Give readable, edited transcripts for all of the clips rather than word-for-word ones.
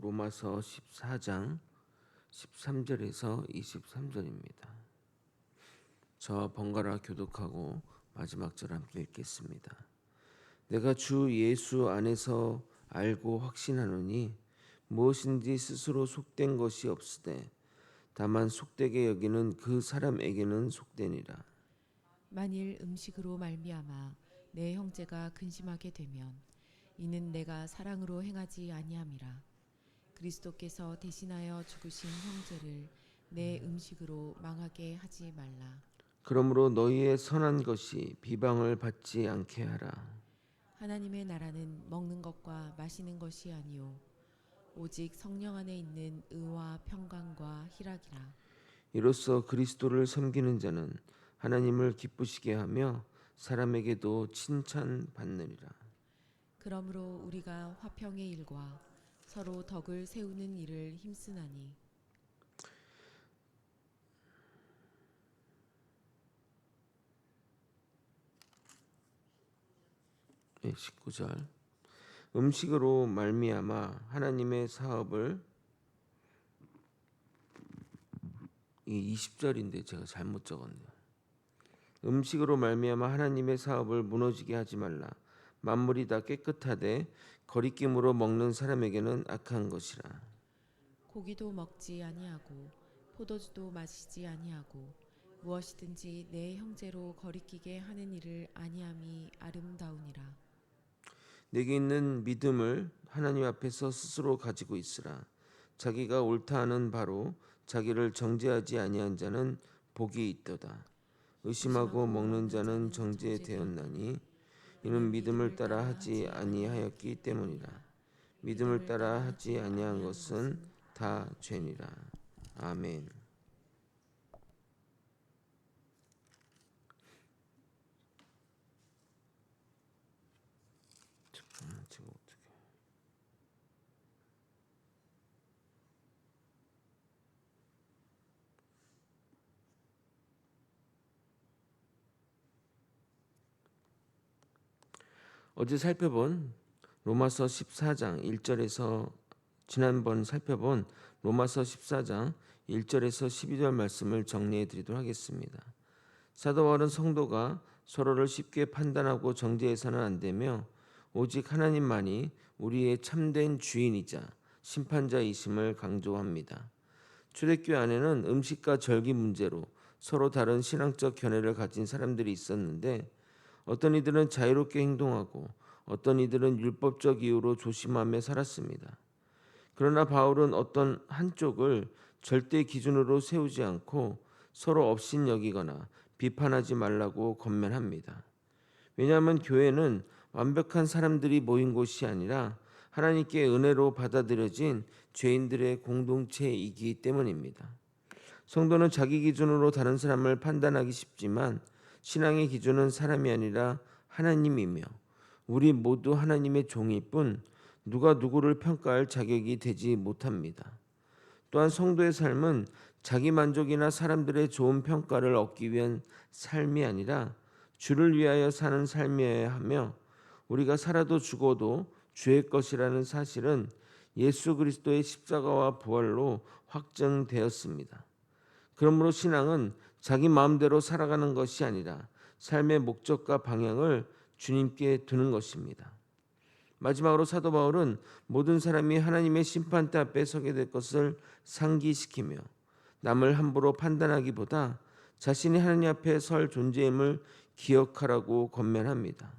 로마서 14장 13절에서 23절입니다. 저와 번갈아 교독하고 마지막 절 함께 읽겠습니다. 내가 주 예수 안에서 알고 확신하노니 무엇인지 스스로 속된 것이 없으되 다만 속되게 여기는 그 사람에게는 속되니라. 만일 음식으로 말미암아 내 형제가 근심하게 되면 이는 내가 사랑으로 행하지 아니함이라. 그리스도께서 대신하여 죽으신 형제를 내 음식으로 망하게 하지 말라. 그러므로 너희의 선한 것이 비방을 받지 않게 하라. 하나님의 나라는 먹는 것과 마시는 것이 아니요 오직 성령 안에 있는 의와 평강과 희락이라. 이로써 그리스도를 섬기는 자는 하나님을 기쁘시게 하며 사람에게도 칭찬받느니라. 그러므로 우리가 화평의 일과 서로 덕을 세우는 일을 힘쓰나니 19절 음식으로 말미암아 하나님의 사업을 20절인데 제가 잘못 적었네요. 음식으로 말미암아 하나님의 사업을 무너지게 하지 말라. 만물이 다 깨끗하되 거리낌으로 먹는 사람에게는 악한 것이라. 고기도 먹지 아니하고 포도주도 마시지 아니하고 무엇이든지 내 형제로 거리끼게 하는 일을 아니함이 아름다우니라. 내게 있는 믿음을 하나님 앞에서 스스로 가지고 있으라. 자기가 옳다 하는 바로 자기를 정죄하지 아니한 자는 복이 있도다. 의심하고 먹는 자는 정죄되었나니 이는 믿음을 따라 하지 아니하였기 때문이라. 믿음을 따라 하지 아니한 것은 다 죄니라. 아멘. 지금 어떻게? 어제 살펴본 로마서 14장 1절에서 지난번 살펴본 로마서 14장 1절에서 12절 말씀을 정리해 드리도록 하겠습니다. 사도 바울은 성도가 서로를 쉽게 판단하고 정죄해서는 안 되며 오직 하나님만이 우리의 참된 주인이자 심판자이심을 강조합니다. 초대교회 안에는 음식과 절기 문제로 서로 다른 신앙적 견해를 가진 사람들이 있었는데 어떤 이들은 자유롭게 행동하고 어떤 이들은 율법적 이유로 조심하며 살았습니다. 그러나 바울은 어떤 한쪽을 절대 기준으로 세우지 않고 서로 업신여기거나 비판하지 말라고 권면합니다. 왜냐하면 교회는 완벽한 사람들이 모인 곳이 아니라 하나님께 은혜로 받아들여진 죄인들의 공동체이기 때문입니다. 성도는 자기 기준으로 다른 사람을 판단하기 쉽지만 신앙의 기준은 사람이 아니라 하나님이며 우리 모두 하나님의 종일 뿐 누가 누구를 평가할 자격이 되지 못합니다. 또한 성도의 삶은 자기 만족이나 사람들의 좋은 평가를 얻기 위한 삶이 아니라 주를 위하여 사는 삶이어야 하며 우리가 살아도 죽어도 주의 것이라는 사실은 예수 그리스도의 십자가와 부활로 확정되었습니다. 그러므로 신앙은 자기 마음대로 살아가는 것이 아니라 삶의 목적과 방향을 주님께 두는 것입니다. 마지막으로 사도 바울은 모든 사람이 하나님의 심판대 앞에 서게 될 것을 상기시키며 남을 함부로 판단하기보다 자신이 하나님 앞에 설 존재임을 기억하라고 권면합니다.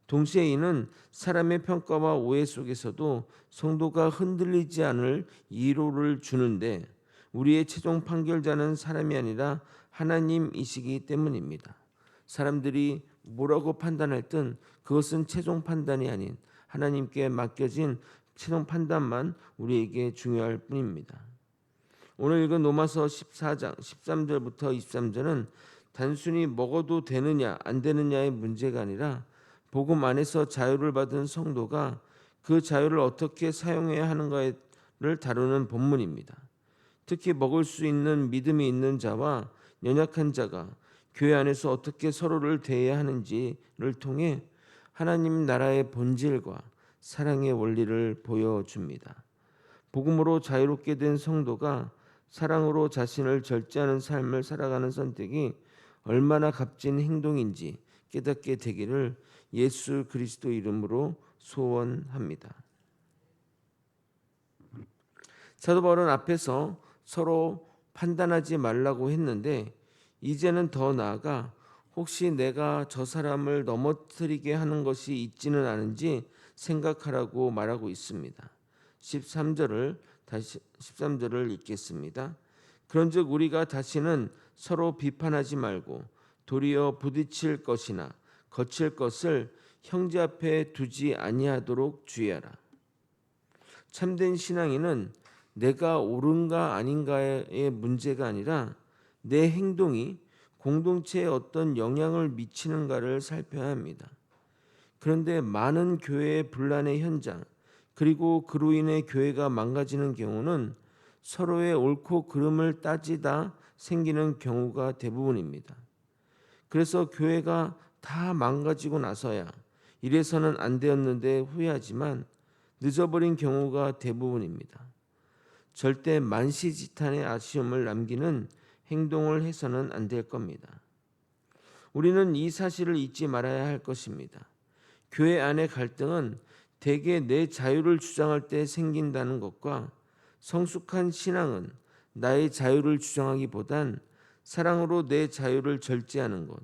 동시에 이는 사람의 평가와 오해 속에서도 성도가 흔들리지 않을 위로를 주는데 우리의 최종 판결자는 사람이 아니라 하나님이시기 때문입니다. 사람들이 뭐라고 판단할 땐 그것은 최종 판단이 아닌 하나님께 맡겨진 최종 판단만 우리에게 중요할 뿐입니다. 오늘 읽은 로마서 14장 13절부터 23절은 단순히 먹어도 되느냐 안 되느냐의 문제가 아니라 복음 안에서 자유를 받은 성도가 그 자유를 어떻게 사용해야 하는가를 다루는 본문입니다. 특히 먹을 수 있는 믿음이 있는 자와 연약한 자가 교회 안에서 어떻게 서로를 대해야 하는지를 통해 하나님 나라의 본질과 사랑의 원리를 보여줍니다. 복음으로 자유롭게 된 성도가 사랑으로 자신을 절제하는 삶을 살아가는 선택이 얼마나 값진 행동인지 깨닫게 되기를 예수 그리스도 이름으로 소원합니다. 사도 바울은 앞에서 서로 판단하지 말라고 했는데 이제는 더 나아가 혹시 내가 저 사람을 넘어뜨리게 하는 것이 있지는 않은지 생각하라고 말하고 있습니다. 13절을 읽겠습니다. 그런즉 우리가 다시는 서로 비판하지 말고 도리어 부딪힐 것이나 거칠 것을 형제 앞에 두지 아니하도록 주의하라. 참된 신앙인은 내가 옳은가 아닌가의 문제가 아니라 내 행동이 공동체에 어떤 영향을 미치는가를 살펴야 합니다. 그런데 많은 교회의 분란의 현장 그리고 그로 인해 교회가 망가지는 경우는 서로의 옳고 그름을 따지다 생기는 경우가 대부분입니다. 그래서 교회가 다 망가지고 나서야 이래서는 안 되었는데 후회하지만 늦어버린 경우가 대부분입니다. 절대 만시지탄의 아쉬움을 남기는 행동을 해서는 안 될 겁니다. 우리는 이 사실을 잊지 말아야 할 것입니다. 교회 안의 갈등은 대개 내 자유를 주장할 때 생긴다는 것과 성숙한 신앙은 나의 자유를 주장하기보단 사랑으로 내 자유를 절제하는 것,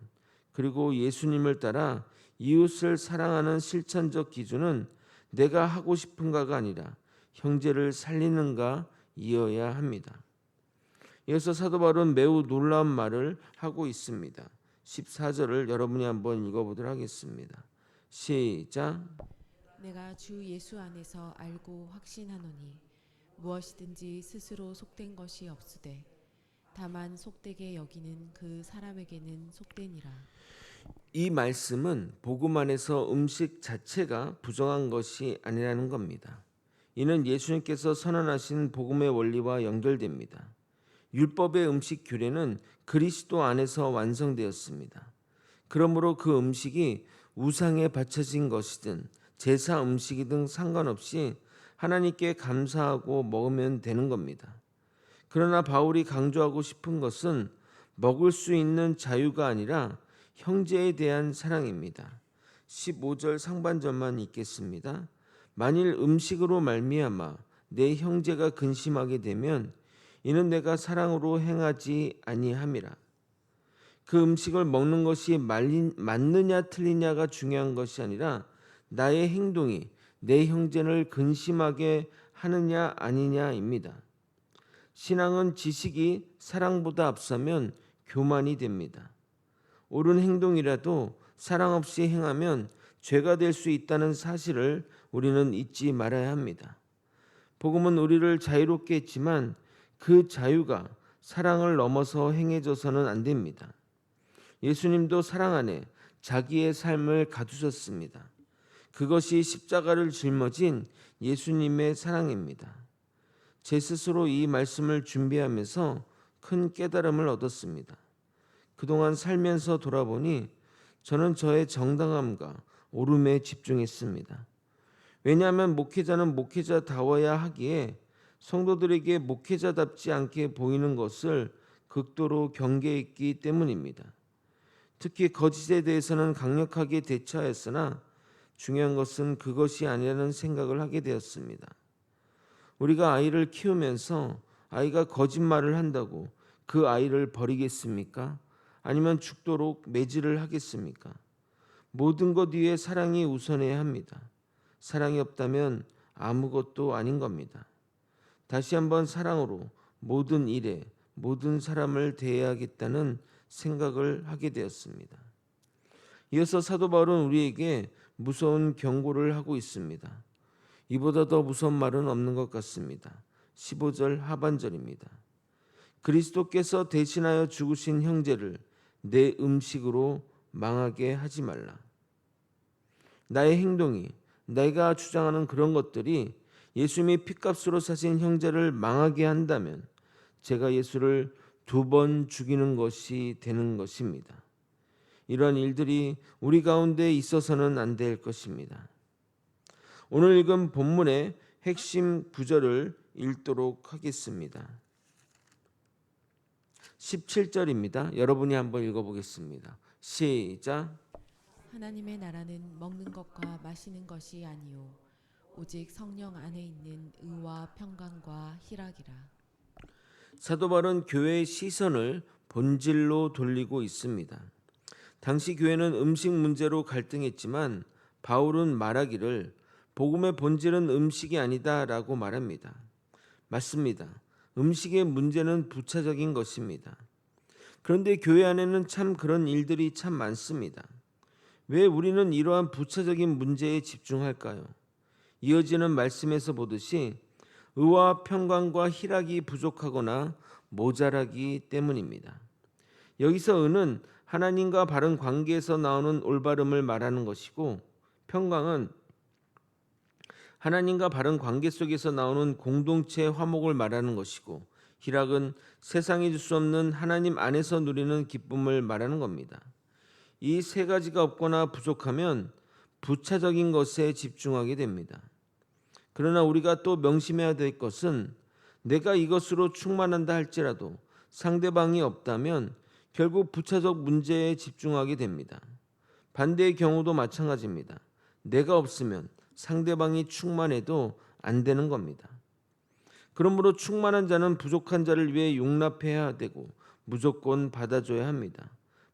그리고 예수님을 따라 이웃을 사랑하는 실천적 기준은 내가 하고 싶은가가 아니라 형제를 살리는가 이어야 합니다. 이어서 사도 바울은 매우 놀라운 말을 하고 있습니다. 14절을 여러분이 한번 읽어보도록 하겠습니다. 시작. 내가 주 예수 안에서 알고 확신하노니 무엇이든지 스스로 속된 것이 없으되 다만 속되게 여기는 그 사람에게는 속되니라. 이 말씀은 복음 안에서 음식 자체가 부정한 것이 아니라는 겁니다. 이는 예수님께서 선언하신 복음의 원리와 연결됩니다. 율법의 음식 규례는 그리스도 안에서 완성되었습니다. 그러므로 그 음식이 우상에 바쳐진 것이든 제사 음식이든 상관없이 하나님께 감사하고 먹으면 되는 겁니다. 그러나 바울이 강조하고 싶은 것은 먹을 수 있는 자유가 아니라 형제에 대한 사랑입니다. 15절 상반절만 읽겠습니다. 만일 음식으로 말미암아 내 형제가 근심하게 되면 이는 내가 사랑으로 행하지 아니함이라. 그 음식을 먹는 것이 맞느냐 틀리냐가 중요한 것이 아니라 나의 행동이 내 형제를 근심하게 하느냐 아니냐입니다. 신앙은 지식이 사랑보다 앞서면 교만이 됩니다. 옳은 행동이라도 사랑 없이 행하면 죄가 될 수 있다는 사실을 우리는 잊지 말아야 합니다. 복음은 우리를 자유롭게 했지만 그 자유가 사랑을 넘어서 행해져서는 안 됩니다. 예수님도 사랑 안에 자기의 삶을 가두셨습니다. 그것이 십자가를 짊어진 예수님의 사랑입니다. 제 스스로 이 말씀을 준비하면서 큰 깨달음을 얻었습니다. 그동안 살면서 돌아보니 저는 저의 정당함과 옳음에 집중했습니다. 왜냐하면 목회자는 목회자다워야 하기에 성도들에게 목회자답지 않게 보이는 것을 극도로 경계했기 때문입니다. 특히 거짓에 대해서는 강력하게 대처하였으나 중요한 것은 그것이 아니라는 생각을 하게 되었습니다. 우리가 아이를 키우면서 아이가 거짓말을 한다고 그 아이를 버리겠습니까? 아니면 죽도록 매질을 하겠습니까? 모든 것 위에 사랑이 우선해야 합니다. 사랑이 없다면 아무것도 아닌 겁니다. 다시 한번 사랑으로 모든 일에 모든 사람을 대해야겠다는 생각을 하게 되었습니다. 이어서 사도 바울은 우리에게 무서운 경고를 하고 있습니다. 이보다 더 무서운 말은 없는 것 같습니다. 15절 하반절입니다. 그리스도께서 대신하여 죽으신 형제를 내 음식으로 망하게 하지 말라. 나의 행동이 내가 주장하는 그런 것들이 예수님이 핏값으로 사신 형제를 망하게 한다면 제가 예수를 2번 죽이는 것이 되는 것입니다. 이런 일들이 우리 가운데 있어서는 안 될 것입니다. 오늘 읽은 본문의 핵심 구절을 읽도록 하겠습니다. 17절입니다. 여러분이 한번 읽어보겠습니다. 시작. 하나님의 나라는 먹는 것과 마시는 것이 아니요 오직 성령 안에 있는 의와 평강과 희락이라. 사도 바울은 교회의 시선을 본질로 돌리고 있습니다. 당시 교회는 음식 문제로 갈등했지만 바울은 말하기를 복음의 본질은 음식이 아니다라고 말합니다. 맞습니다. 음식의 문제는 부차적인 것입니다. 그런데 교회 안에는 참 그런 일들이 참 많습니다. 왜 우리는 이러한 부차적인 문제에 집중할까요? 이어지는 말씀에서 보듯이 의와 평강과 희락이 부족하거나 모자라기 때문입니다. 여기서 의는 하나님과 바른 관계에서 나오는 올바름을 말하는 것이고, 평강은 하나님과 바른 관계 속에서 나오는 공동체의 화목을 말하는 것이고, 희락은 세상이 줄 수 없는 하나님 안에서 누리는 기쁨을 말하는 겁니다. 이 세 가지가 없거나 부족하면 부차적인 것에 집중하게 됩니다. 그러나 우리가 또 명심해야 될 것은 내가 이것으로 충만한다 할지라도 상대방이 없다면 결국 부차적 문제에 집중하게 됩니다. 반대의 경우도 마찬가지입니다. 내가 없으면 상대방이 충만해도 안 되는 겁니다. 그러므로 충만한 자는 부족한 자를 위해 용납해야 되고 무조건 받아줘야 합니다.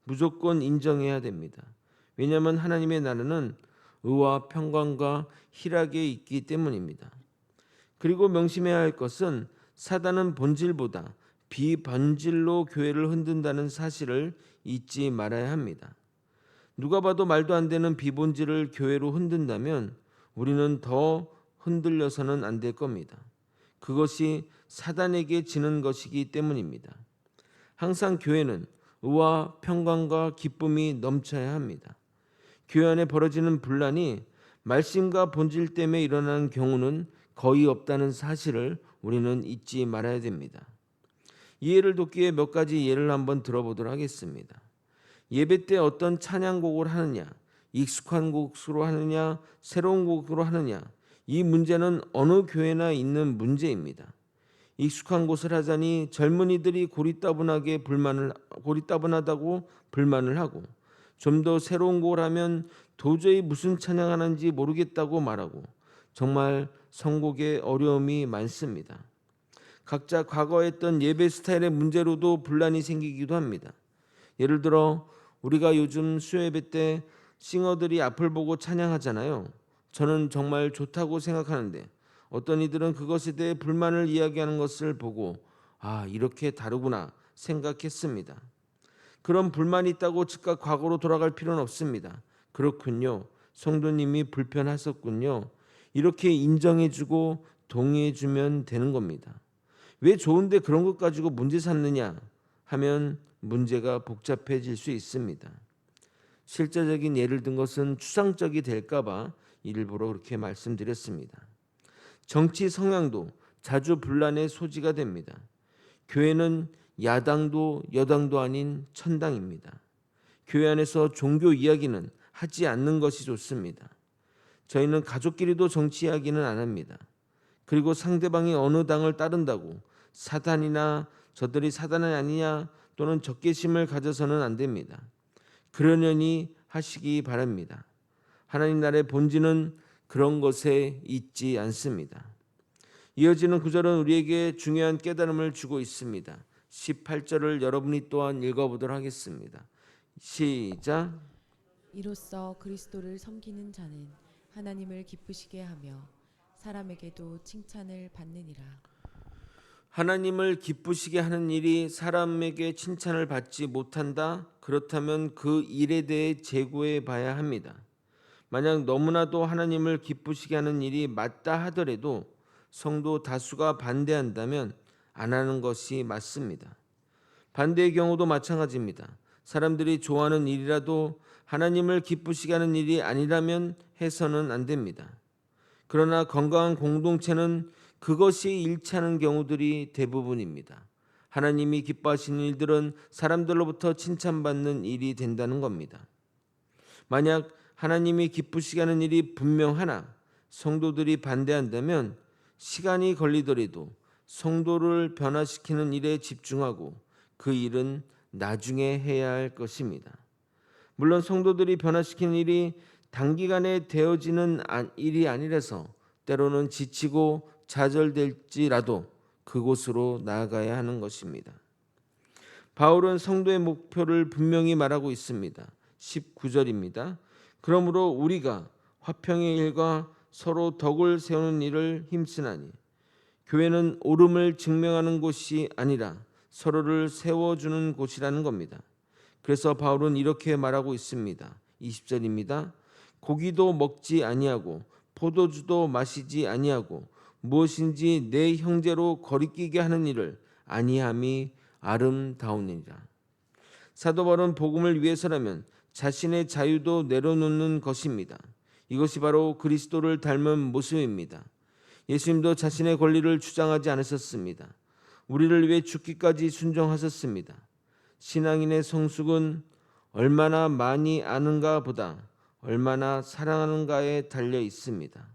무조건 인정해야 됩니다. 왜냐하면 하나님의 나라는 의와 평강과 희락에 있기 때문입니다. 그리고 명심해야 할 것은 사단은 본질보다 비본질로 교회를 흔든다는 사실을 잊지 말아야 합니다. 누가 봐도 말도 안 되는 비본질을 교회로 흔든다면 우리는 더 흔들려서는 안 될 겁니다. 그것이 사단에게 지는 것이기 때문입니다. 항상 교회는 의와 평강과 기쁨이 넘쳐야 합니다. 교회 안에 벌어지는 분란이 말씀과 본질 때문에 일어나는 경우는 거의 없다는 사실을 우리는 잊지 말아야 됩니다. 이해를 돕기 위해 몇 가지 예를 한번 들어보도록 하겠습니다. 예배 때 어떤 찬양곡을 하느냐, 익숙한 곡으로 하느냐, 새로운 곡으로 하느냐, 이 문제는 어느 교회나 있는 문제입니다. 익숙한 곳을 하자니 젊은이들이 고리따분하다고 불만을 하고, 좀 더 새로운 곡을 하면 도저히 무슨 찬양하는지 모르겠다고 말하고, 정말 선곡에 어려움이 많습니다. 각자 과거에 했던 예배 스타일의 문제로도 분란이 생기기도 합니다. 예를 들어 우리가 요즘 수요예배 때 싱어들이 앞을 보고 찬양하잖아요. 저는 정말 좋다고 생각하는데 어떤 이들은 그것에 대해 불만을 이야기하는 것을 보고 이렇게 다르구나 생각했습니다. 그런 불만이 있다고 즉각 과거로 돌아갈 필요는 없습니다. 그렇군요. 성도님이 불편하셨군요. 이렇게 인정해주고 동의해주면 되는 겁니다. 왜 좋은데 그런 것 가지고 문제 삼느냐 하면 문제가 복잡해질 수 있습니다. 실제적인 예를 든 것은 추상적이 될까봐 일부러 그렇게 말씀드렸습니다. 정치 성향도 자주 분란의 소지가 됩니다. 교회는 야당도 여당도 아닌 천당입니다. 교회 안에서 종교 이야기는 하지 않는 것이 좋습니다. 저희는 가족끼리도 정치 이야기는 안 합니다. 그리고 상대방이 어느 당을 따른다고 사단이나 저들이 사단이 아니냐 또는 적개심을 가져서는 안 됩니다. 그러려니 하시기 바랍니다. 하나님 나라의 본질은 그런 것에 있지 않습니다. 이어지는 구절은 우리에게 중요한 깨달음을 주고 있습니다. 18절을 여러분이 또한 읽어보도록 하겠습니다. 시작. 이로써 그리스도를 섬기는 자는 하나님을 기쁘시게 하며 사람에게도 칭찬을 받느니라. 하나님을 기쁘시게 하는 일이 사람에게 칭찬을 받지 못한다? 그렇다면 그 일에 대해 재고해 봐야 합니다. 만약 너무나도 하나님을 기쁘시게 하는 일이 맞다 하더라도 성도 다수가 반대한다면 안 하는 것이 맞습니다. 반대의 경우도 마찬가지입니다. 사람들이 좋아하는 일이라도 하나님을 기쁘시게 하는 일이 아니라면 해서는 안 됩니다. 그러나 건강한 공동체는 그것이 일치하는 경우들이 대부분입니다. 하나님이 기뻐하시는 일들은 사람들로부터 칭찬받는 일이 된다는 겁니다. 만약 하나님이 기쁘시게 하는 일이 분명하나 성도들이 반대한다면 시간이 걸리더라도 성도를 변화시키는 일에 집중하고 그 일은 나중에 해야 할 것입니다. 물론 성도들이 변화시키는 일이 단기간에 되어지는 일이 아니라서 때로는 지치고 좌절될지라도 그곳으로 나아가야 하는 것입니다. 바울은 성도의 목표를 분명히 말하고 있습니다. 19절입니다. 그러므로 우리가 화평의 일과 서로 덕을 세우는 일을 힘쓰나니 교회는 옳음을 증명하는 곳이 아니라 서로를 세워주는 곳이라는 겁니다. 그래서 바울은 이렇게 말하고 있습니다. 20절입니다. 고기도 먹지 아니하고 포도주도 마시지 아니하고 무엇인지 내 형제로 거리끼게 하는 일을 아니함이 아름다우니라. 사도 바울은 복음을 위해서라면 자신의 자유도 내려놓는 것입니다. 이것이 바로 그리스도를 닮은 모습입니다. 예수님도 자신의 권리를 주장하지 않으셨습니다. 우리를 위해 죽기까지 순종하셨습니다. 신앙인의 성숙은 얼마나 많이 아는가 보다 얼마나 사랑하는가에 달려 있습니다.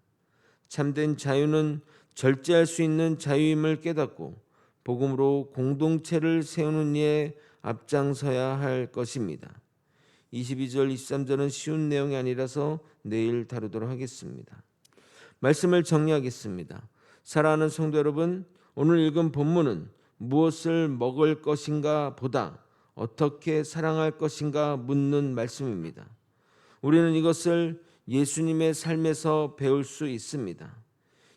참된 자유는 절제할 수 있는 자유임을 깨닫고 복음으로 공동체를 세우는 일에 앞장서야 할 것입니다. 22절, 23절은 쉬운 내용이 아니라서 내일 다루도록 하겠습니다. 말씀을 정리하겠습니다. 사랑하는 성도 여러분, 오늘 읽은 본문은 무엇을 먹을 것인가 보다 어떻게 사랑할 것인가 묻는 말씀입니다. 우리는 이것을 예수님의 삶에서 배울 수 있습니다.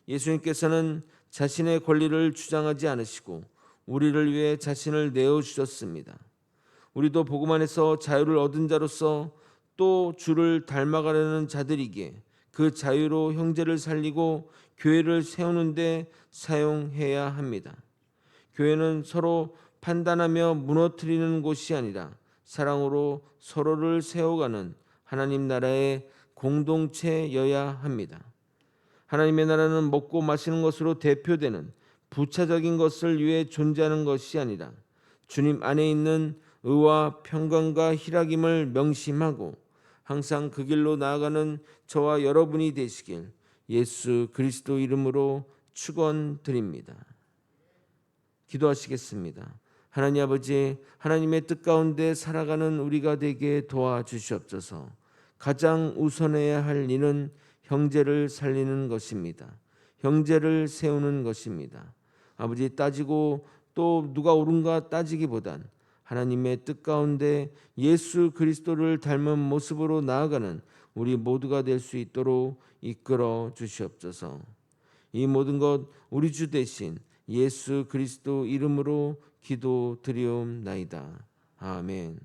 예수님께서는 자신의 권리를 주장하지 않으시고 우리를 위해 자신을 내어주셨습니다. 우리도 복음 안에서 자유를 얻은 자로서 또 주를 닮아가려는 자들이기에 그 자유로 형제를 살리고 교회를 세우는 데 사용해야 합니다. 교회는 서로 판단하며 무너뜨리는 곳이 아니라 사랑으로 서로를 세워가는 하나님 나라의 공동체여야 합니다. 하나님의 나라는 먹고 마시는 것으로 대표되는 부차적인 것을 위해 존재하는 것이 아니라 주님 안에 있는 의와 평강과 희락임을 명심하고 항상 그 길로 나아가는 저와 여러분이 되시길 예수 그리스도 이름으로 축원드립니다. 기도하시겠습니다. 하나님 아버지, 하나님의 뜻 가운데 살아가는 우리가 되게 도와주시옵소서. 가장 우선해야 할 일은 형제를 살리는 것입니다. 형제를 세우는 것입니다. 아버지, 따지고 또 누가 옳은가 따지기보단 하나님의 뜻 가운데 예수 그리스도를 닮은 모습으로 나아가는 우리 모두가 될 수 있도록 이끌어 주시옵소서. 이 모든 것 우리 주 대신 예수 그리스도 이름으로 기도드리옵나이다. 아멘.